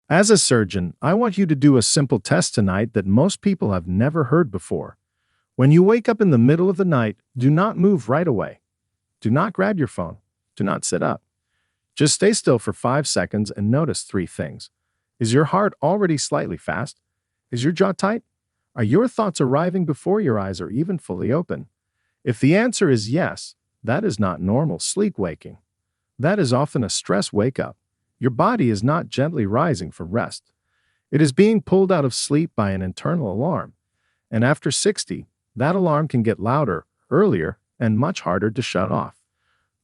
As a surgeon, I want you to do a simple test tonight that most people have never heard before. When you wake up in the middle of the night, do not move right away. Do not grab your phone. Do not sit up. Just stay still for 5 seconds and notice three things. Is your heart already slightly fast? Is your jaw tight? Are your thoughts arriving before your eyes are even fully open? If the answer is yes, that is not normal sleep waking. That is often a stress wake-up. Your body is not gently rising for rest. It is being pulled out of sleep by an internal alarm. And after 60, that alarm can get louder, earlier, and much harder to shut off.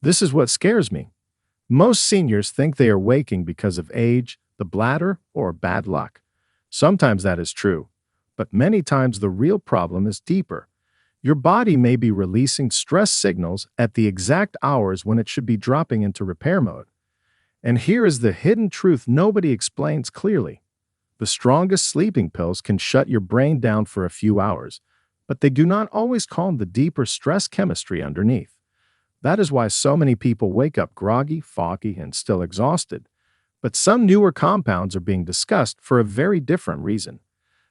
This is what scares me. Most seniors think they are waking because of age, the bladder, or bad luck. Sometimes that is true, but many times the real problem is deeper. Your body may be releasing stress signals at the exact hours when it should be dropping into repair mode. And here is the hidden truth nobody explains clearly. The strongest sleeping pills can shut your brain down for a few hours, but they do not always calm the deeper stress chemistry underneath. That is why so many people wake up groggy, foggy, and still exhausted. But some newer compounds are being discussed for a very different reason.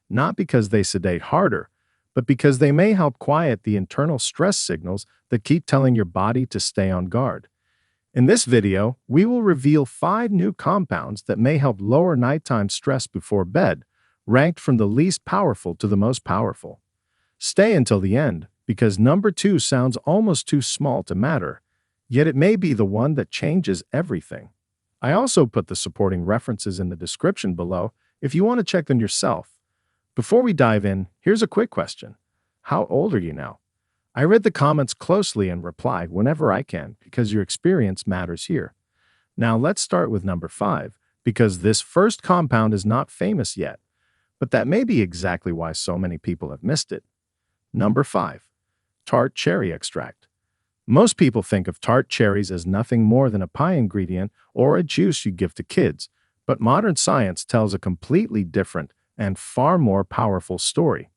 Not because they sedate harder, but because they may help quiet the internal stress signals that keep telling your body to stay on guard. In this video, we will reveal 5 new compounds that may help lower nighttime stress before bed, ranked from the least powerful to the most powerful. Stay until the end, because number 2 sounds almost too small to matter, yet it may be the one that changes everything. I also put the supporting references in the description below if you want to check them yourself. Before we dive in, here's a quick question. How old are you now? I read the comments closely and reply whenever I can because your experience matters here. Now let's start with number 5, because this first compound is not famous yet, but that may be exactly why so many people have missed it. Number 5. Tart cherry extract. Most people think of tart cherries as nothing more than a pie ingredient or a juice you give to kids, but modern science tells a completely different and far more powerful story.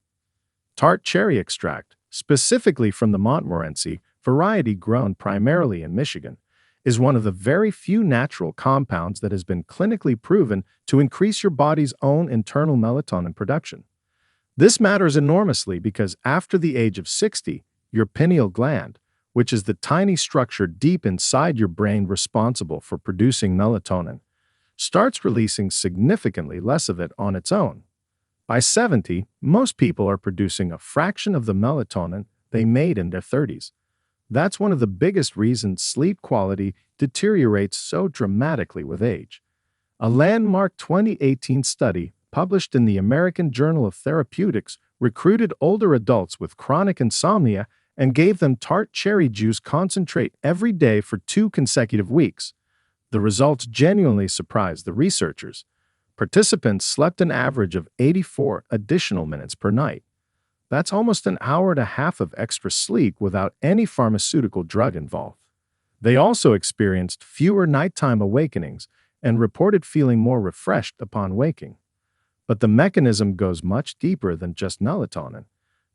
Tart cherry extract, specifically from the Montmorency variety grown primarily in Michigan, is one of the very few natural compounds that has been clinically proven to increase your body's own internal melatonin production. This matters enormously because after the age of 60, your pineal gland, which is the tiny structure deep inside your brain responsible for producing melatonin, starts releasing significantly less of it on its own. By 70, most people are producing a fraction of the melatonin they made in their 30s. That's one of the biggest reasons sleep quality deteriorates so dramatically with age. A landmark 2018 study published in the American Journal of Therapeutics recruited older adults with chronic insomnia and gave them tart cherry juice concentrate every day for 2 consecutive weeks. The results genuinely surprised the researchers. Participants slept an average of 84 additional minutes per night. That's almost an hour and a half of extra sleep without any pharmaceutical drug involved. They also experienced fewer nighttime awakenings and reported feeling more refreshed upon waking. But the mechanism goes much deeper than just melatonin.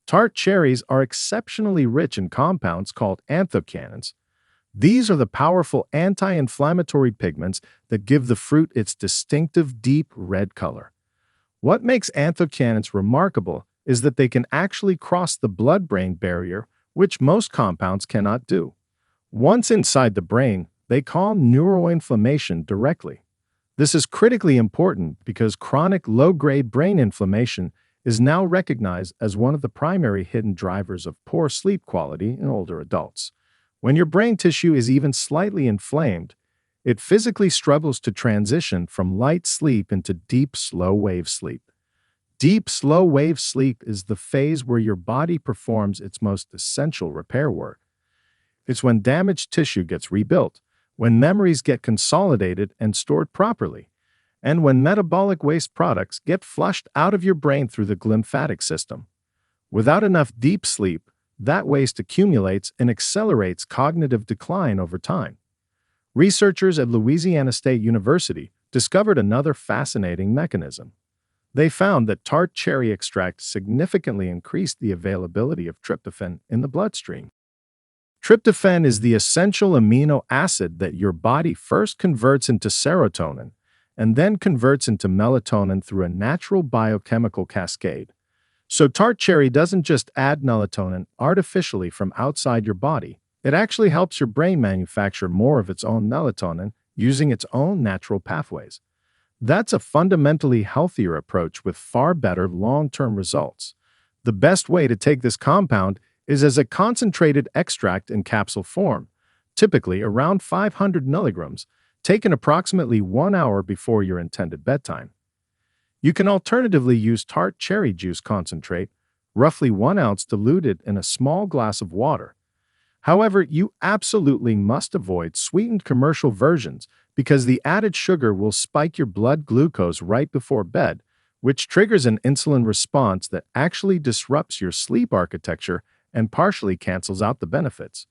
Tart cherries are exceptionally rich in compounds called anthocyanins. These are the powerful anti-inflammatory pigments that give the fruit its distinctive deep red color. What makes anthocyanins remarkable is that they can actually cross the blood-brain barrier, which most compounds cannot do. Once inside the brain, they calm neuroinflammation directly. This is critically important because chronic low-grade brain inflammation is now recognized as one of the primary hidden drivers of poor sleep quality in older adults. When your brain tissue is even slightly inflamed, it physically struggles to transition from light sleep into deep, slow-wave sleep. Deep, slow-wave sleep is the phase where your body performs its most essential repair work. It's when damaged tissue gets rebuilt, when memories get consolidated and stored properly, and when metabolic waste products get flushed out of your brain through the glymphatic system. Without enough deep sleep, that waste accumulates and accelerates cognitive decline over time. Researchers at Louisiana State University discovered another fascinating mechanism. They found that tart cherry extract significantly increased the availability of tryptophan in the bloodstream. Tryptophan is the essential amino acid that your body first converts into serotonin, and then converts into melatonin through a natural biochemical cascade. So tart cherry doesn't just add melatonin artificially from outside your body. It actually helps your brain manufacture more of its own melatonin using its own natural pathways. That's a fundamentally healthier approach with far better long-term results. The best way to take this compound is as a concentrated extract in capsule form, typically around 500 milligrams, taken approximately 1 hour before your intended bedtime. You can alternatively use tart cherry juice concentrate, roughly 1 ounce diluted in a small glass of water. However, you absolutely must avoid sweetened commercial versions because the added sugar will spike your blood glucose right before bed, which triggers an insulin response that actually disrupts your sleep architecture and partially cancels out the benefits.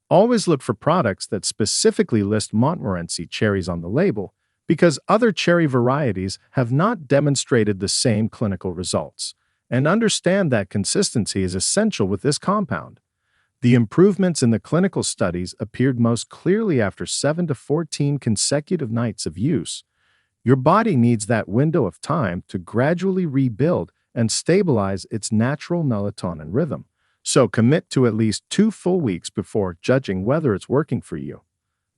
Always look for products that specifically list Montmorency cherries on the label because other cherry varieties have not demonstrated the same clinical results. And understand that consistency is essential with this compound. The improvements in the clinical studies appeared most clearly after 7 to 14 consecutive nights of use. Your body needs that window of time to gradually rebuild and stabilize its natural melatonin rhythm. So commit to at least 2 full weeks before judging whether it's working for you.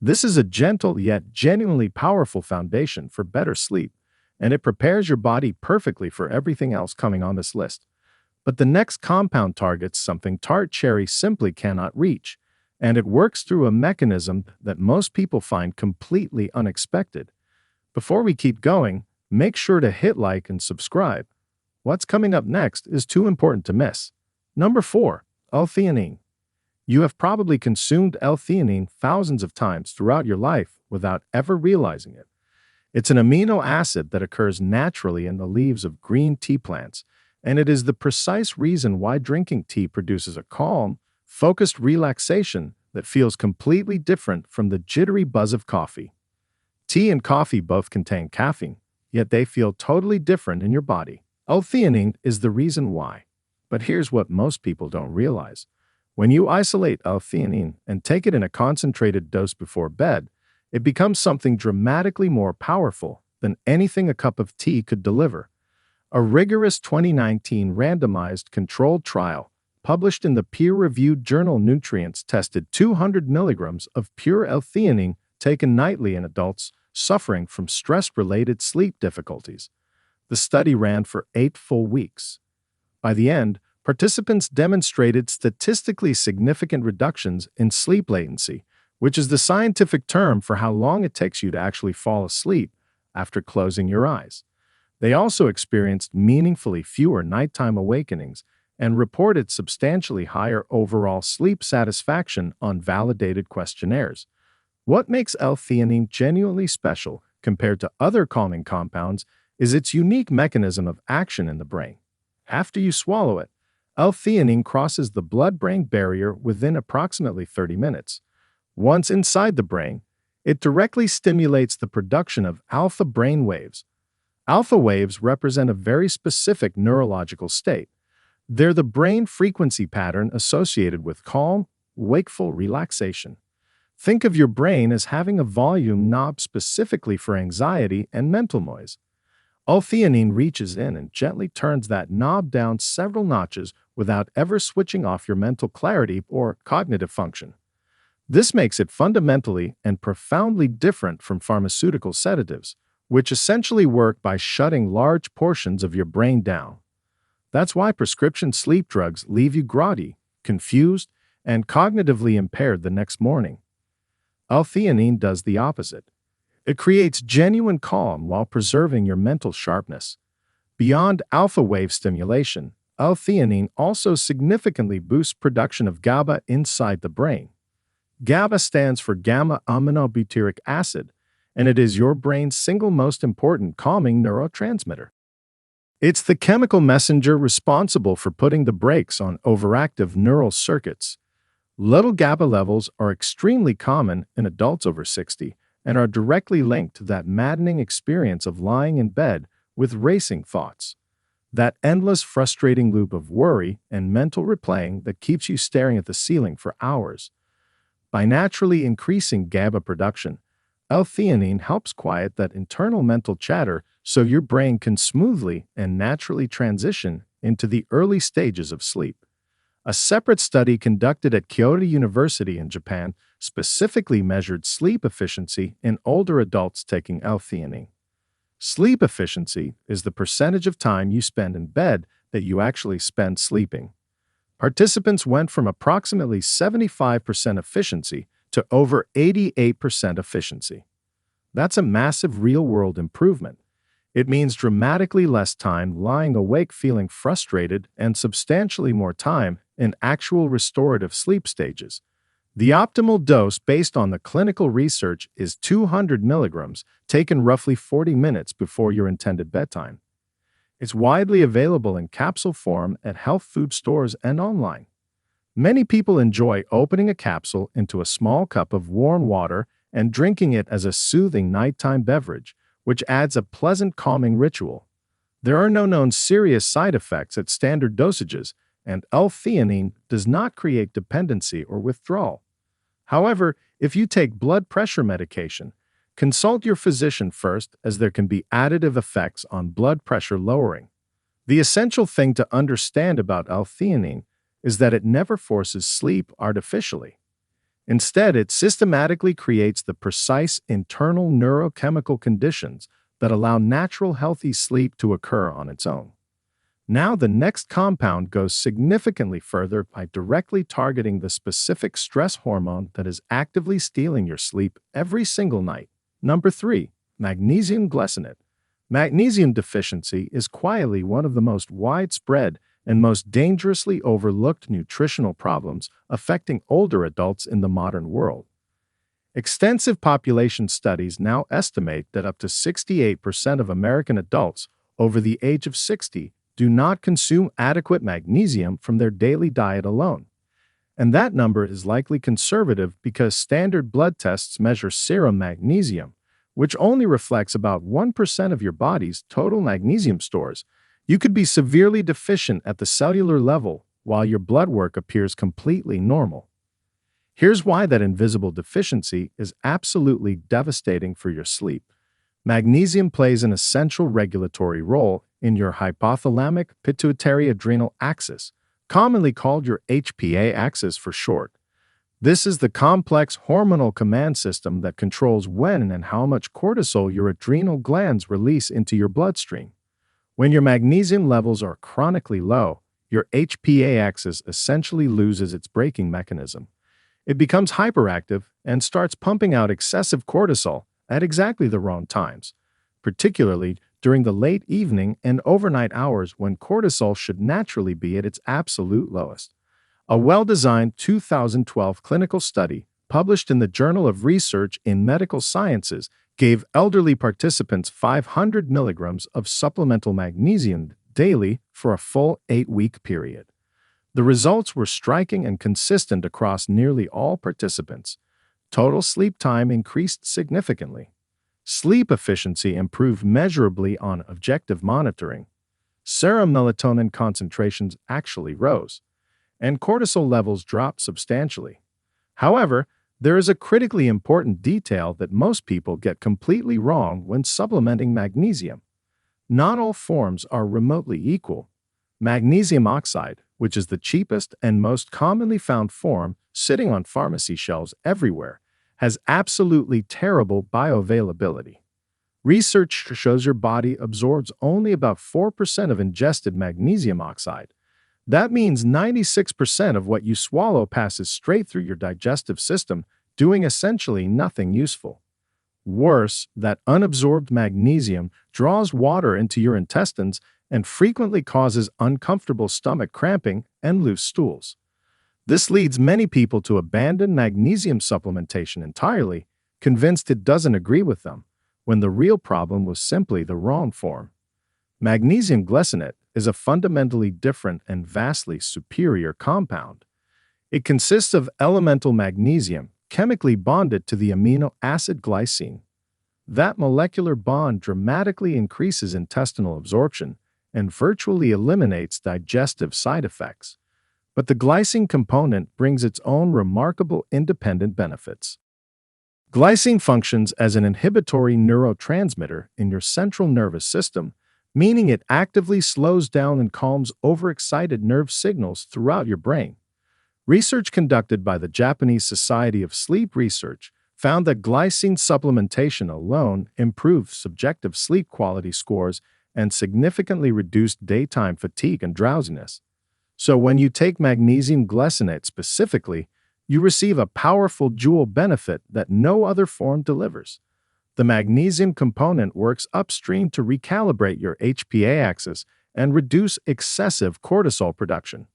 This is a gentle yet genuinely powerful foundation for better sleep, and it prepares your body perfectly for everything else coming on this list. But the next compound targets something tart cherry simply cannot reach, and it works through a mechanism that most people find completely unexpected. Before we keep going, make sure to hit like and subscribe. What's coming up next is too important to miss. Number 4. L-theanine. You have probably consumed L-theanine thousands of times throughout your life without ever realizing it. It's an amino acid that occurs naturally in the leaves of green tea plants, and it is the precise reason why drinking tea produces a calm, focused relaxation that feels completely different from the jittery buzz of coffee. Tea and coffee both contain caffeine, yet they feel totally different in your body. L-theanine is the reason why. But here's what most people don't realize. When you isolate L-theanine and take it in a concentrated dose before bed, it becomes something dramatically more powerful than anything a cup of tea could deliver. A rigorous 2019 randomized controlled trial published in the peer-reviewed journal Nutrients tested 200 milligrams of pure L-theanine taken nightly in adults suffering from stress-related sleep difficulties. The study ran for 8 full weeks. By the end, participants demonstrated statistically significant reductions in sleep latency, which is the scientific term for how long it takes you to actually fall asleep after closing your eyes. They also experienced meaningfully fewer nighttime awakenings and reported substantially higher overall sleep satisfaction on validated questionnaires. What makes L-theanine genuinely special compared to other calming compounds is its unique mechanism of action in the brain. After you swallow it, L-theanine crosses the blood-brain barrier within approximately 30 minutes. Once inside the brain, it directly stimulates the production of alpha brain waves. Alpha waves represent a very specific neurological state. They're the brain frequency pattern associated with calm, wakeful relaxation. Think of your brain as having a volume knob specifically for anxiety and mental noise. L-theanine reaches in and gently turns that knob down several notches without ever switching off your mental clarity or cognitive function. This makes it fundamentally and profoundly different from pharmaceutical sedatives, which essentially work by shutting large portions of your brain down. That's why prescription sleep drugs leave you groggy, confused, and cognitively impaired the next morning. L-theanine does the opposite. It creates genuine calm while preserving your mental sharpness. Beyond alpha wave stimulation, L-theanine also significantly boosts production of GABA inside the brain. GABA stands for gamma-aminobutyric acid, and it is your brain's single most important calming neurotransmitter. It's the chemical messenger responsible for putting the brakes on overactive neural circuits. Little GABA levels are extremely common in adults over 60 and are directly linked to that maddening experience of lying in bed with racing thoughts. That endless, frustrating loop of worry and mental replaying that keeps you staring at the ceiling for hours. By naturally increasing GABA production, L-theanine helps quiet that internal mental chatter so your brain can smoothly and naturally transition into the early stages of sleep. A separate study conducted at Kyoto University in Japan specifically measured sleep efficiency in older adults taking L-theanine. Sleep efficiency is the percentage of time you spend in bed that you actually spend sleeping. Participants went from approximately 75% efficiency to over 88% efficiency. That's a massive real-world improvement. It means dramatically less time lying awake feeling frustrated and substantially more time in actual restorative sleep stages. The optimal dose based on the clinical research is 200 milligrams, taken roughly 40 minutes before your intended bedtime. It's widely available in capsule form at health food stores and online. Many people enjoy opening a capsule into a small cup of warm water and drinking it as a soothing nighttime beverage, which adds a pleasant calming ritual. There are no known serious side effects at standard dosages, and L-theanine does not create dependency or withdrawal. However, if you take blood pressure medication, consult your physician first, as there can be additive effects on blood pressure lowering. The essential thing to understand about L-theanine is that it never forces sleep artificially. Instead, it systematically creates the precise internal neurochemical conditions that allow natural healthy sleep to occur on its own. Now, the next compound goes significantly further by directly targeting the specific stress hormone that is actively stealing your sleep every single night. Number 3. Magnesium glycinate. Magnesium deficiency is quietly one of the most widespread and most dangerously overlooked nutritional problems affecting older adults in the modern world. Extensive population studies now estimate that up to 68% of American adults over the age of 60 do not consume adequate magnesium from their daily diet alone. And that number is likely conservative because standard blood tests measure serum magnesium, which only reflects about 1% of your body's total magnesium stores. You could be severely deficient at the cellular level while your blood work appears completely normal. Here's why that invisible deficiency is absolutely devastating for your sleep. Magnesium plays an essential regulatory role in your hypothalamic pituitary adrenal axis, commonly called your HPA axis for short. This is the complex hormonal command system that controls when and how much cortisol your adrenal glands release into your bloodstream. When your magnesium levels are chronically low, your HPA axis essentially loses its braking mechanism. It becomes hyperactive and starts pumping out excessive cortisol at exactly the wrong times, particularly during the late evening and overnight hours when cortisol should naturally be at its absolute lowest. A well-designed 2012 clinical study published in the Journal of Research in Medical Sciences gave elderly participants 500 milligrams of supplemental magnesium daily for a full 8-week period. The results were striking and consistent across nearly all participants. Total sleep time increased significantly. Sleep efficiency improved measurably on objective monitoring. Serum melatonin concentrations actually rose, and cortisol levels dropped substantially. However, there is a critically important detail that most people get completely wrong when supplementing magnesium. Not all forms are remotely equal. Magnesium oxide, which is the cheapest and most commonly found form sitting on pharmacy shelves everywhere, has absolutely terrible bioavailability. Research shows your body absorbs only about 4% of ingested magnesium oxide. That means 96% of what you swallow passes straight through your digestive system, doing essentially nothing useful. Worse, that unabsorbed magnesium draws water into your intestines and frequently causes uncomfortable stomach cramping and loose stools. This leads many people to abandon magnesium supplementation entirely, convinced it doesn't agree with them, when the real problem was simply the wrong form. Magnesium glycinate is a fundamentally different and vastly superior compound. It consists of elemental magnesium chemically bonded to the amino acid glycine. That molecular bond dramatically increases intestinal absorption and virtually eliminates digestive side effects. But the glycine component brings its own remarkable independent benefits. Glycine functions as an inhibitory neurotransmitter in your central nervous system, meaning it actively slows down and calms overexcited nerve signals throughout your brain. Research conducted by the Japanese Society of Sleep Research found that glycine supplementation alone improved subjective sleep quality scores and significantly reduced daytime fatigue and drowsiness. So when you take magnesium glycinate specifically, you receive a powerful dual benefit that no other form delivers. The magnesium component works upstream to recalibrate your HPA axis and reduce excessive cortisol production.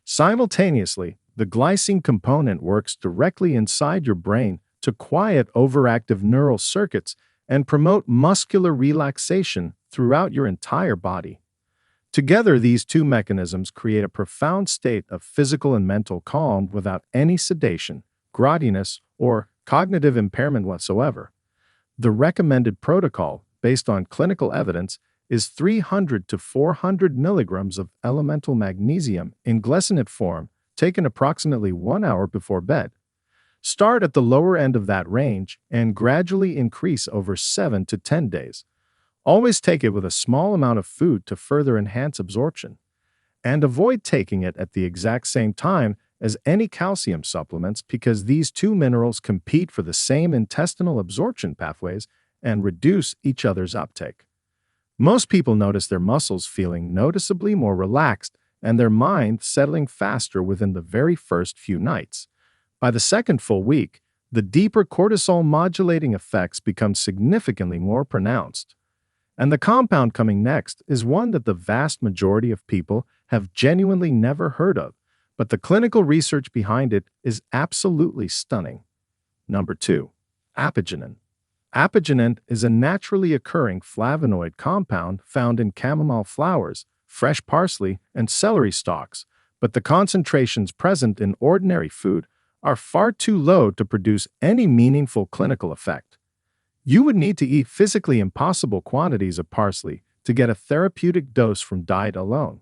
Simultaneously, the glycine component works directly inside your brain to quiet overactive neural circuits and promote muscular relaxation throughout your entire body. Together, these two mechanisms create a profound state of physical and mental calm without any sedation, grogginess, or cognitive impairment whatsoever. The recommended protocol, based on clinical evidence, is 300 to 400 milligrams of elemental magnesium in glycinate form, taken approximately 1 hour before bed. Start at the lower end of that range and gradually increase over 7 to 10 days. Always take it with a small amount of food to further enhance absorption. And avoid taking it at the exact same time as any calcium supplements because these two minerals compete for the same intestinal absorption pathways and reduce each other's uptake. Most people notice their muscles feeling noticeably more relaxed and their mind settling faster within the very first few nights. By the second full week, the deeper cortisol modulating effects become significantly more pronounced. And the compound coming next is one that the vast majority of people have genuinely never heard of, but the clinical research behind it is absolutely stunning. Number 2. Apigenin. Apigenin is a naturally occurring flavonoid compound found in chamomile flowers, fresh parsley, and celery stalks, but the concentrations present in ordinary food are far too low to produce any meaningful clinical effect. You would need to eat physically impossible quantities of parsley to get a therapeutic dose from diet alone.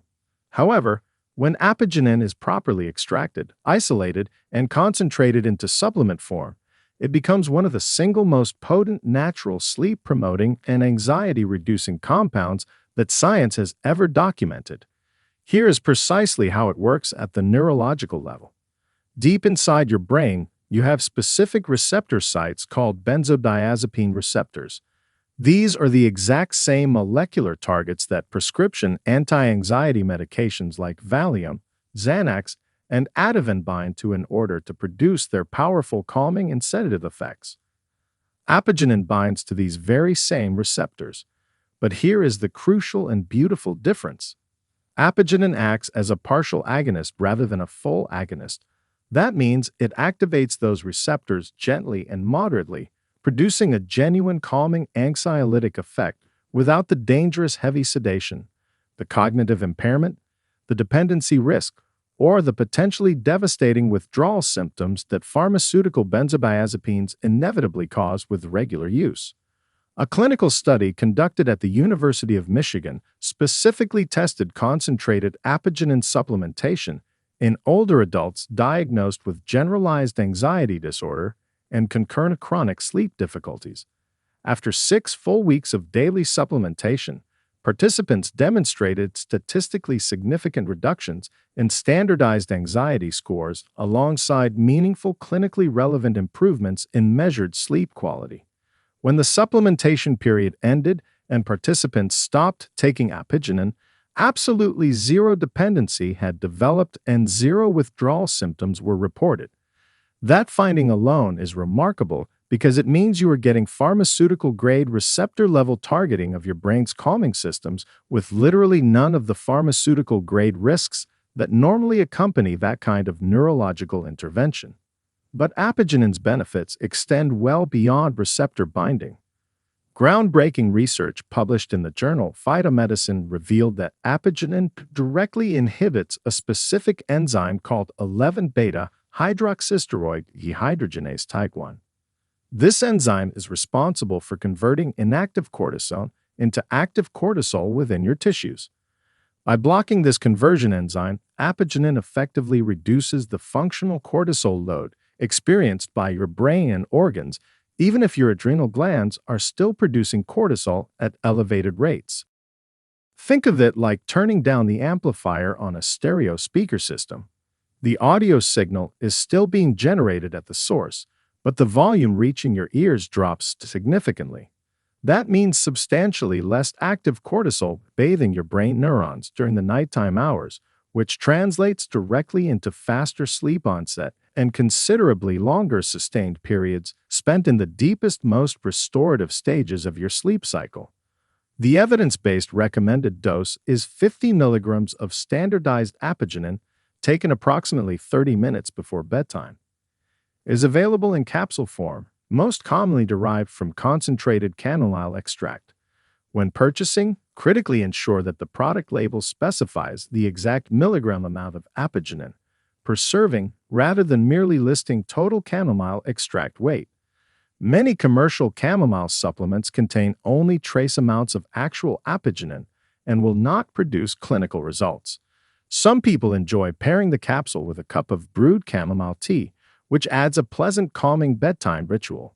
However, when apigenin is properly extracted, isolated, and concentrated into supplement form, it becomes one of the single most potent natural sleep-promoting and anxiety-reducing compounds that science has ever documented. Here is precisely how it works at the neurological level. Deep inside your brain, you have specific receptor sites called benzodiazepine receptors. These are the exact same molecular targets that prescription anti-anxiety medications like Valium, Xanax, and Ativan bind to in order to produce their powerful calming and sedative effects. Apigenin binds to these very same receptors. But here is the crucial and beautiful difference. Apigenin acts as a partial agonist rather than a full agonist. That means it activates those receptors gently and moderately, producing a genuine calming anxiolytic effect without the dangerous heavy sedation, the cognitive impairment, the dependency risk, or the potentially devastating withdrawal symptoms that pharmaceutical benzodiazepines inevitably cause with regular use. A clinical study conducted at the University of Michigan specifically tested concentrated apigenin supplementation in older adults diagnosed with generalized anxiety disorder and concurrent chronic sleep difficulties. After 6 full weeks of daily supplementation, participants demonstrated statistically significant reductions in standardized anxiety scores alongside meaningful clinically relevant improvements in measured sleep quality. When the supplementation period ended and participants stopped taking apigenin, absolutely zero dependency had developed and zero withdrawal symptoms were reported. That finding alone is remarkable because it means you are getting pharmaceutical-grade receptor-level targeting of your brain's calming systems with literally none of the pharmaceutical-grade risks that normally accompany that kind of neurological intervention. But apigenin's benefits extend well beyond receptor binding. Groundbreaking research published in the journal Phytomedicine revealed that apigenin directly inhibits a specific enzyme called 11-beta hydroxysteroid dehydrogenase type 1. This enzyme is responsible for converting inactive cortisone into active cortisol within your tissues. By blocking this conversion enzyme, apigenin effectively reduces the functional cortisol load experienced by your brain and organs even if your adrenal glands are still producing cortisol at elevated rates. Think of it like turning down the amplifier on a stereo speaker system. The audio signal is still being generated at the source, but the volume reaching your ears drops significantly. That means substantially less active cortisol bathing your brain neurons during the nighttime hours, which translates directly into faster sleep onset and considerably longer sustained periods spent in the deepest, most restorative stages of your sleep cycle. The evidence-based recommended dose is 50 milligrams of standardized apigenin taken approximately 30 minutes before bedtime. It is available in capsule form, most commonly derived from concentrated chamomile extract. When purchasing, critically ensure that the product label specifies the exact milligram amount of apigenin per serving rather than merely listing total chamomile extract weight. Many commercial chamomile supplements contain only trace amounts of actual apigenin and will not produce clinical results. Some people enjoy pairing the capsule with a cup of brewed chamomile tea, which adds a pleasant calming bedtime ritual.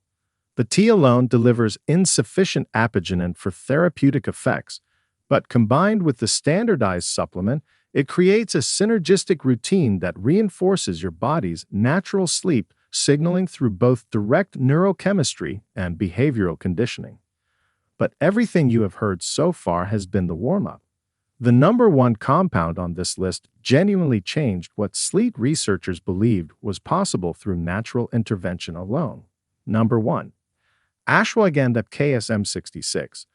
The tea alone delivers insufficient apigenin for therapeutic effects, but combined with the standardized supplement, it creates a synergistic routine that reinforces your body's natural sleep signaling through both direct neurochemistry and behavioral conditioning. But everything you have heard so far has been the warm-up. The number one compound on this list genuinely changed what sleep researchers believed was possible through natural intervention alone. Number 1. Ashwagandha KSM66.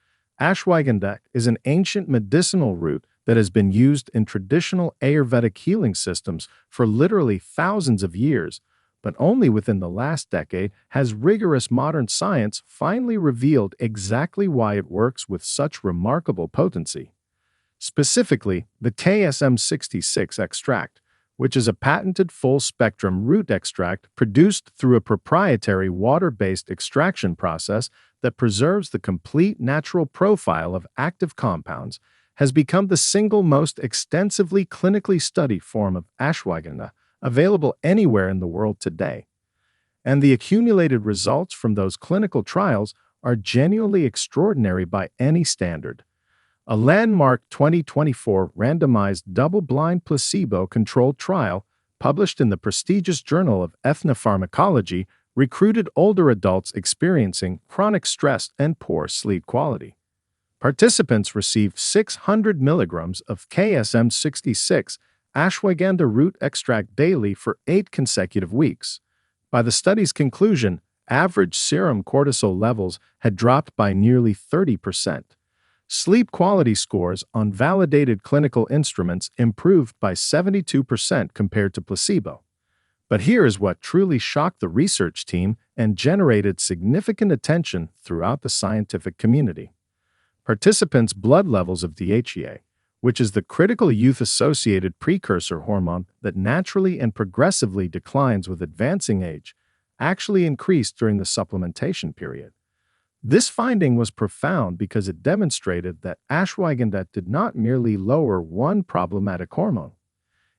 Ashwagandha is an ancient medicinal root that has been used in traditional Ayurvedic healing systems for literally thousands of years, but only within the last decade has rigorous modern science finally revealed exactly why it works with such remarkable potency. Specifically, the KSM66 extract, which is a patented full-spectrum root extract produced through a proprietary water-based extraction process that preserves the complete natural profile of active compounds, has become the single most extensively clinically studied form of ashwagandha available anywhere in the world today. And the accumulated results from those clinical trials are genuinely extraordinary by any standard. A landmark 2024 randomized double-blind placebo-controlled trial published in the prestigious Journal of Ethnopharmacology recruited older adults experiencing chronic stress and poor sleep quality. Participants received 600 milligrams of KSM66 ashwagandha root extract daily for 8 consecutive weeks. By the study's conclusion, average serum cortisol levels had dropped by nearly 30%. Sleep quality scores on validated clinical instruments improved by 72% compared to placebo. But here is what truly shocked the research team and generated significant attention throughout the scientific community. Participants' blood levels of DHEA, which is the critical youth-associated precursor hormone that naturally and progressively declines with advancing age, actually increased during the supplementation period. This finding was profound because it demonstrated that ashwagandha did not merely lower one problematic hormone.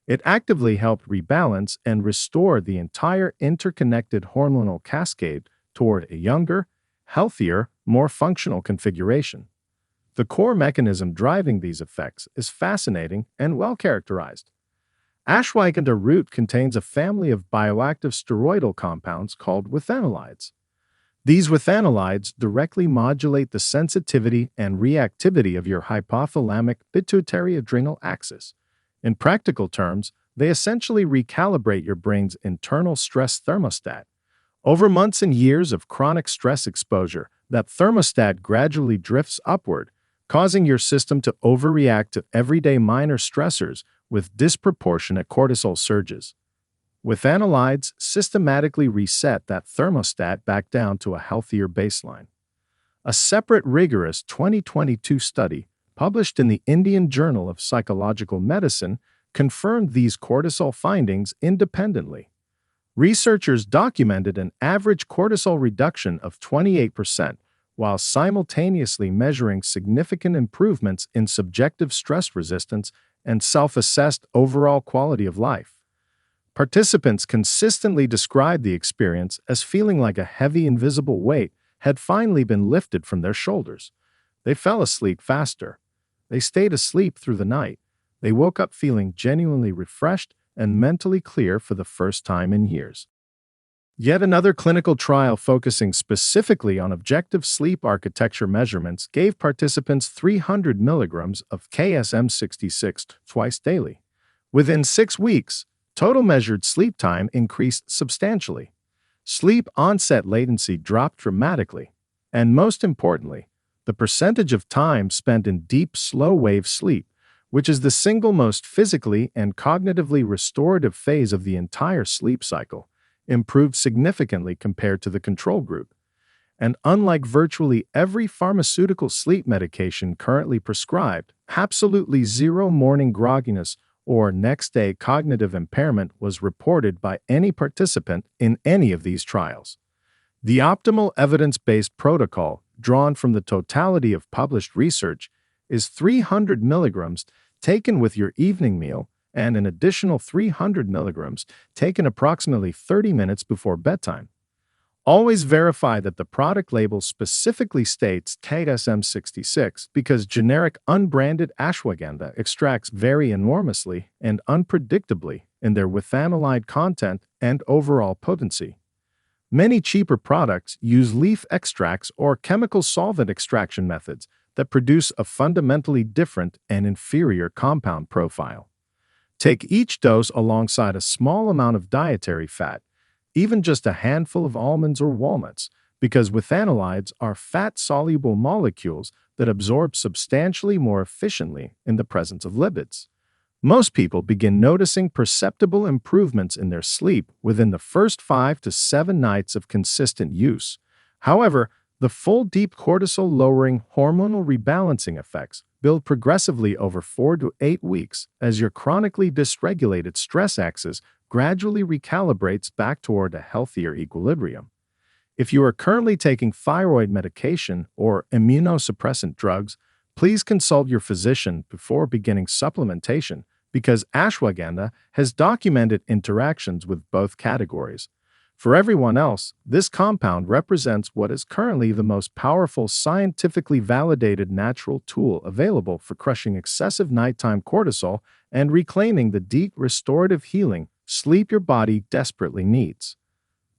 It actively helped rebalance and restore the entire interconnected hormonal cascade toward a younger, healthier, more functional configuration. The core mechanism driving these effects is fascinating and well characterized. Ashwagandha root contains a family of bioactive steroidal compounds called withanolides. These withanolides directly modulate the sensitivity and reactivity of your hypothalamic pituitary adrenal axis. In practical terms, they essentially recalibrate your brain's internal stress thermostat. Over months and years of chronic stress exposure, that thermostat gradually drifts upward, causing your system to overreact to everyday minor stressors with disproportionate cortisol surges. Withanolides systematically reset that thermostat back down to a healthier baseline. A separate rigorous 2022 study published in the Indian Journal of Psychological Medicine confirmed these cortisol findings independently. Researchers documented an average cortisol reduction of 28%, while simultaneously measuring significant improvements in subjective stress resistance and self-assessed overall quality of life. Participants consistently described the experience as feeling like a heavy, invisible weight had finally been lifted from their shoulders. They fell asleep faster. They stayed asleep through the night. They woke up feeling genuinely refreshed and mentally clear for the first time in years. Yet another clinical trial focusing specifically on objective sleep architecture measurements gave participants 300 milligrams of KSM-66 twice daily. Within 6 weeks, total measured sleep time increased substantially. Sleep onset latency dropped dramatically. And most importantly, the percentage of time spent in deep, slow-wave sleep, which is the single most physically and cognitively restorative phase of the entire sleep cycle, improved significantly compared to the control group. And unlike virtually every pharmaceutical sleep medication currently prescribed, absolutely zero morning grogginess or next-day cognitive impairment was reported by any participant in any of these trials. The optimal evidence-based protocol, drawn from the totality of published research, is 300 milligrams taken with your evening meal and an additional 300 milligrams taken approximately 30 minutes before bedtime. Always verify that the product label specifically states KSM-66 because generic unbranded ashwagandha extracts vary enormously and unpredictably in their withanolide content and overall potency. Many cheaper products use leaf extracts or chemical solvent extraction methods that produce a fundamentally different and inferior compound profile. Take each dose alongside a small amount of dietary fat, even just a handful of almonds or walnuts, because withanolides are fat-soluble molecules that absorb substantially more efficiently in the presence of lipids. Most people begin noticing perceptible improvements in their sleep within the first 5 to 7 nights of consistent use. However, the full deep cortisol-lowering hormonal rebalancing effects build progressively over 4 to 8 weeks as your chronically dysregulated stress axis gradually recalibrates back toward a healthier equilibrium. If you are currently taking thyroid medication or immunosuppressant drugs, please consult your physician before beginning supplementation because ashwagandha has documented interactions with both categories. For everyone else, this compound represents what is currently the most powerful scientifically validated natural tool available for crushing excessive nighttime cortisol and reclaiming the deep restorative healing sleep your body desperately needs.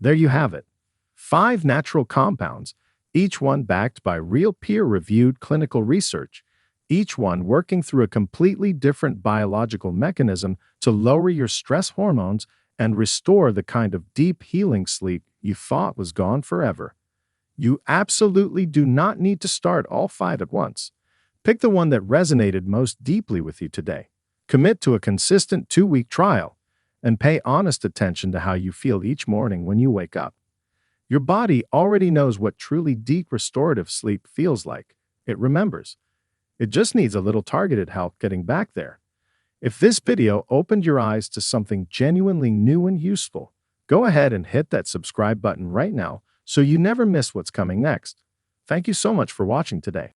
There you have it. 5 natural compounds, each one backed by real peer-reviewed clinical research, each one working through a completely different biological mechanism to lower your stress hormones and restore the kind of deep healing sleep you thought was gone forever. You absolutely do not need to start all 5 at once. Pick the one that resonated most deeply with you today. Commit to a consistent 2-week trial, and pay honest attention to how you feel each morning when you wake up. Your body already knows what truly deep restorative sleep feels like. It remembers. It just needs a little targeted help getting back there. If this video opened your eyes to something genuinely new and useful, go ahead and hit that subscribe button right now so you never miss what's coming next. Thank you so much for watching today.